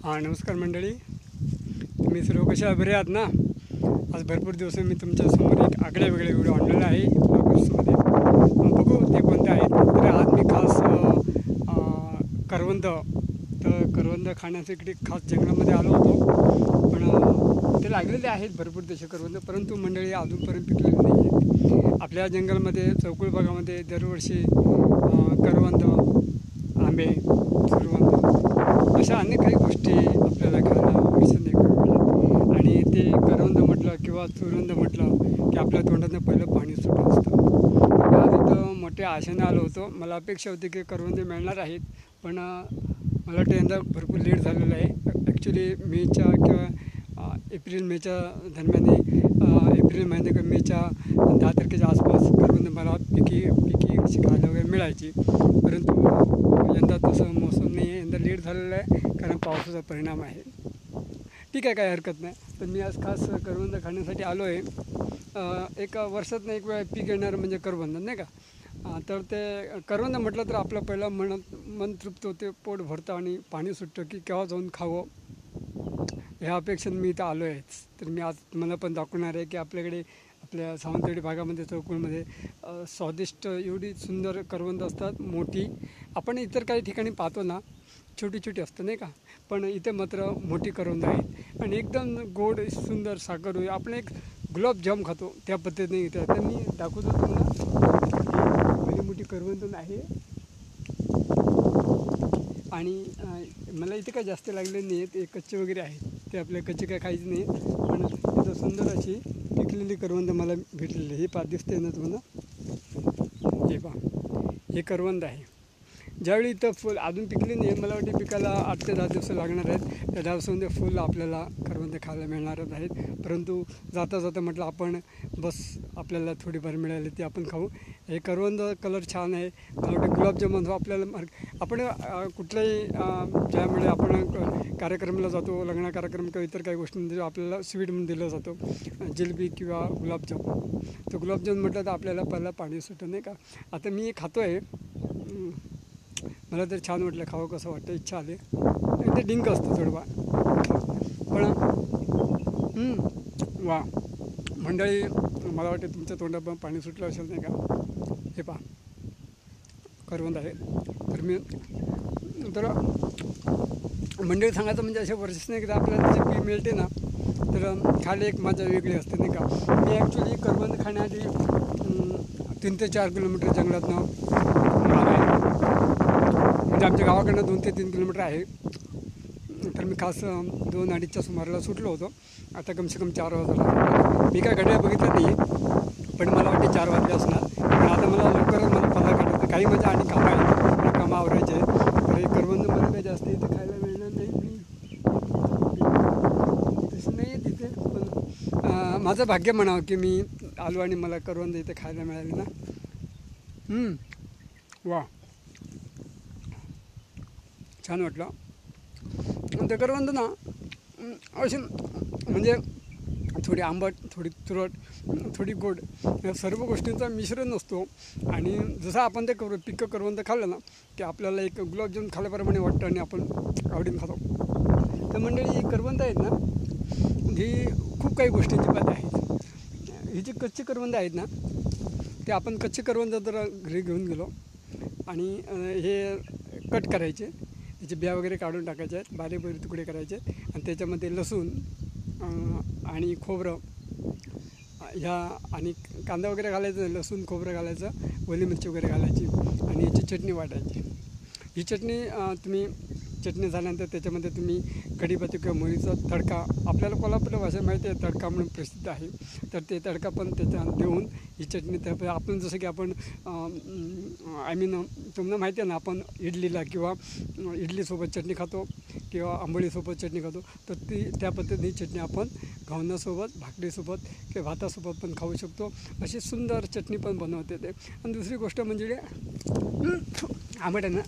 हां नमस्कार मंडळी, तुम्ही सर्व कशा बरे आहात ना. आज भरपूर दिवस मी तुमच्यासमोर एक आगळ्या वेगळ्या व्हिडिओ आणलेला आहे ब्लॉगर्समध्ये. बघू ते कोणते आहेत. तर आज मी खास करवंद खाण्यासाठी खास जंगलामध्ये आलो होतो. पण ते लागलेले आहेत भरपूर तसे करवंद, परंतु मंडळी अजूनपर्यंत पिकलेले नाही आहेत. आपल्या जंगलामध्ये चौकुळ भागामध्ये दरवर्षी करवंद, आंबे, सुरवंद अशा अनेक काही गोष्टी आपल्याला खायला दिसून येतात. आणि ते करवंद म्हटलं किंवा सुरवंद म्हटलं की आपल्या तोंडातनं पहिलं पाणी सुटत असतं. आज इथं मोठ्या आशेने आलो होतो. मला अपेक्षा होती की करवंदे मिळणार आहेत, पण मला वाटतं यंदा भरपूर लेट झालेलं आहे. ॲक्च्युली मेच्या किंवा एप्रिल मेच्या दरम्यान, एप्रिल महिन्या किंवा मेच्या 10 तारखेच्या आसपास करवंद मला पिकी अशी खायला वगैरे मिळायची. परंतु यंदा तसं मोसम नाही आहे, यंदा लेट झालेलं आहे कारण पावसाचा परिणाम आहे. ठीक आहे, काही हरकत नाही. तर मी आज खास करवंद खाण्यासाठी आलो आहे. एक वर्षातनं एक वेळा पीक येणारं म्हणजे करवंद, नाही का. तर ते करवंद म्हटलं तर आपलं पहिलं मन तृप्त होते, पोट भरतं आणि पाणी सुटतं की केव्हा जाऊन खावं ह्या अपेक्षेने मी इथं आलो आहेच. तर मी आज मला पण दाखवणार आहे की आपल्या सावंतवाडी भागामध्ये चौकुळमध्ये स्वादिष्ट एवढी सुंदर करवंद असतात. मोठी आपण इतर काही ठिकाणी पाहतो ना, छोटी छोटी असतं नाही का, पण इथे मात्र मोठी करवंद आहेत आणि एकदम गोड सुंदर साखर होईल. आपण एक गुलाबजाम खातो त्या पद्धतीने इथे. तर मी दाखवतो तुम्हाला, भली मोठी करवंद आहे. आणि मला इथे काय जास्त लागले नाही आहेत, एक कच्चे वगैरे आहेत. ते आपल्या कच्चे काय खायचे नाही, पण इथं सुंदर अशी पिकलेली करवंद मला भेटलेली. हे पहा, दिसते ना तुम्हाला, हे पहा, हे करवंद आहे. ज्यावेळी इथं फुल अजून पिकले नाही, मला वाटते पिकाला 8 ते 10 दिवस लागणार आहेत. त्या 10 दिवसामध्ये फुल आपल्याला करवंद खायला मिळणारच आहेत. परंतु जाता जाता म्हटलं आपण बस आपल्याला थोडीफार मिळाली ती आपण खाऊ. हे करवंद कलर छान आहे. मला वाटतं गुलाबजामुन आपल्याला आपण कुठल्याही ज्यामुळे आपण कार्यक्रमाला जातो, लग्न कार्यक्रम किंवा इतर काही गोष्टींमध्ये आपल्याला स्वीट म्हणून दिलं जातं, जिलेबी किंवा गुलाबजाम. तर गुलाबजाम म्हटलं तर आपल्याला पहिला पाणी सुटतं नाही का. आता मी खातो आहे, मला तर छान वाटलं, खावं कसं वाटतं, इच्छा आली. ते डिंक असतं थोडं पण वा मंडळी, मला वाटते तुमच्या तोंडात पण पाणी सुटलं असेल नाही का. हे पहा, करवंद आहे. तर मंडळी सांगायचं म्हणजे अशा वर्षाने एकदा आपल्याला जे पी मिळते ना, तर खायला एक मजा वेगळी असते नाही का. मी ॲक्च्युली करवंद खाण्याआधी 3 ते 4 किलोमीटर जंगलातनं आहे, म्हणजे आमच्या गावाकडनं 2 ते 3 किलोमीटर आहे. तर मी खास 2-2:30च्या सुमाराला सुटलो होतो. आता कमसे कम 4 वाजता. मी काय घड्याळ बघितलं नाही, पण मला वाटते 4 वाजले असणार. पण आता मला लवकरच मला पल्ला काढायचं, काही मजा आणि कामं आहे, कामं आवरायचे आहे. तर हे करवंद मला काही जास्त इथे खायला मिळणार नाही, तसं नाही आहे तिथे. पण माझं भाग्य म्हणावं की मी आलो आणि मला करवंद इथे खायला मिळाले ना. वा, छान वाटलं. ते करवंद ना अशी म्हणजे थोडी आंबट, थोडी तुरट, थोडी गोड, या सर्व गोष्टींचा मिश्रण असतो. आणि जसं आपण ते पिकं करवंद खाल्लं ना की आपल्याला एक गुलाबजाम खाल्ल्याप्रमाणे वाटतं आणि आपण आवडीने खातो. तर मंडळी, ही करवंद आहेत ना, ही खूप काही गोष्टींची पाहिजे आहेत. ही जी कच्ची करवंद आहेत ना, ते आपण कच्चे करवंद जर घरी घेऊन गेलो आणि हे कट करायचे, त्याचे बिया वगैरे काढून टाकायचे आहेत, बारीक बारीक तुकडे करायचे आहेत आणि त्याच्यामध्ये लसूण आणि खोबरं ह्या आणि कांदा वगैरे घालायचं, लसूण खोबरं घालायचं, ओली मिरची वगैरे घालायची आणि याची चटणी वाटायची. ही चटणी चटणी झाल्यानंतर त्याच्यामध्ये तुम्ही कढीपत्ता किंवा मोहरीचा तडका, आपल्याला कोल्हापूर भाषा माहिती आहे तडका म्हणून प्रसिद्ध आहे, तर ते तडका पण त्याच्यात देऊन ही चटणी त्या आपण जसं की आपण तुम्हाला माहिती आहे ना, आपण इडलीला किंवा इडलीसोबत चटणी खातो किंवा आंबोळीसोबत चटणी खातो, तर त्या पद्धतीने चटणी आपण घावण्यासोबत, भाकरीसोबत किंवा भातासोबत पण खाऊ शकतो. अशी सुंदर चटणी पण बनवते ते. आणि दुसरी गोष्ट म्हणजे आंबट आहे ना,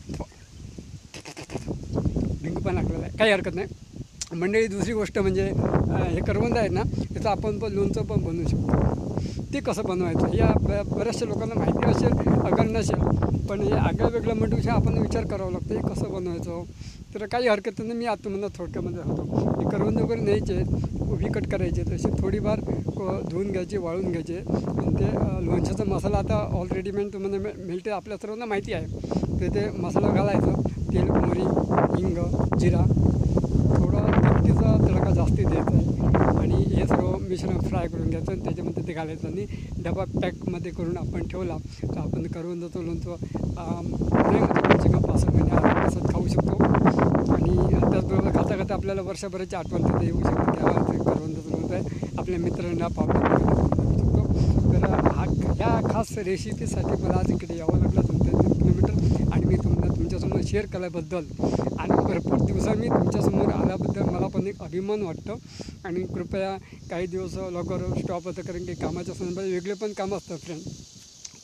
डिंक पण लागलेला आहे, काही हरकत नाही मंडळी. दुसरी गोष्ट म्हणजे हे करवंद आहेत ना, त्याचं आपण पण लोणचं पण बनवू शकतो. ते कसं बनवायचं या बऱ्याचशा लोकांना माहिती असेल, अगर नसेल, पण हे आगळं वेगळं म्हणजे आपण विचार करावा लागतो हे कसं बनवायचं. तर काही हरकत नाही. मी आतमधून थोडक्यामध्ये सांगतो की करवंद वगैरे न्यायचे, विकट करायचे, तसे थोडीफार धुवून घ्यायचे, वाळून घ्यायचे. आणि ते लोणच्याचा मसाला आता ऑलरेडी तुम्हाला मिळते, आपल्या सर्वांना माहिती आहे. तर ते मसाला घालायचं, तेल, मोहरी, हिंग, जिरा, थोडा तिखटीचा तडका जास्ती द्यायचा आहे. आणि हे सर्व मिश्रण फ्राय करून घ्यायचं आणि त्याच्यामध्ये ते घालायचं आणि डबा पॅकमध्ये करून आपण ठेवला तर आपण करवंदाचं लोणचं नाही कमसे कम 5 महिने आरामात खाऊ शकतो. आणि त्याचबरोबर खाता खाता आपल्याला वर्षभराची आठवण तिथे येऊ शकते की ते करवंदाचं लोणचं आहे, आपल्या मित्रांना पाहुण्यांना देऊ शकतो. तर ह्या खास रेसिपीसाठी मला आज इकडे यावं लागलं 2-3 किलोमीटर. आणि मी तुम्हाला तुमच्यासमोर शेअर केल्याबद्दल आणि भरपूर दिवसांनी तुमच्यासमोर आल्याबद्दल मला पण एक अभिमान वाटतो. आणि कृपया काही दिवस लवकर स्टॉप होतं, कारण की कामाच्या संदर्भात वेगळे पण कामं असतात फ्रेंड.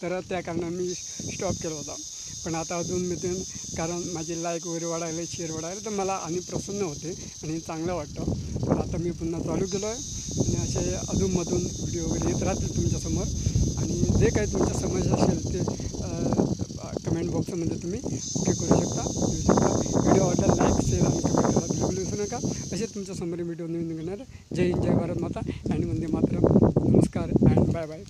तर त्या कारणाने मी स्टॉप केला होता. पण आता अजून मी ते, कारण माझे लाईक वगैरे वाढायला, शेअर वाढायला, तर मला आणि प्रसन्न होते आणि चांगलं वाटतं. तर आता मी पुन्हा चालू केलो आहे आणि असे अधूनमधून व्हिडिओ वगैरे येत राहतील तुमच्यासमोर. आणि जे काही तुमच्या समस्या असेल ते कमेंट बॉक्समध्ये तुम्ही ओके करू शकता. व्हिडिओ आवडला लाईक, शेअर आणि कमेंट करायला बिलकुल विसरू नका. असे तुमच्यासमोर व्हिडिओ नवीन घेणार. जय हिंद, जय भारत माता आणि वंदे मातरम. नमस्कार अँड बाय बाय.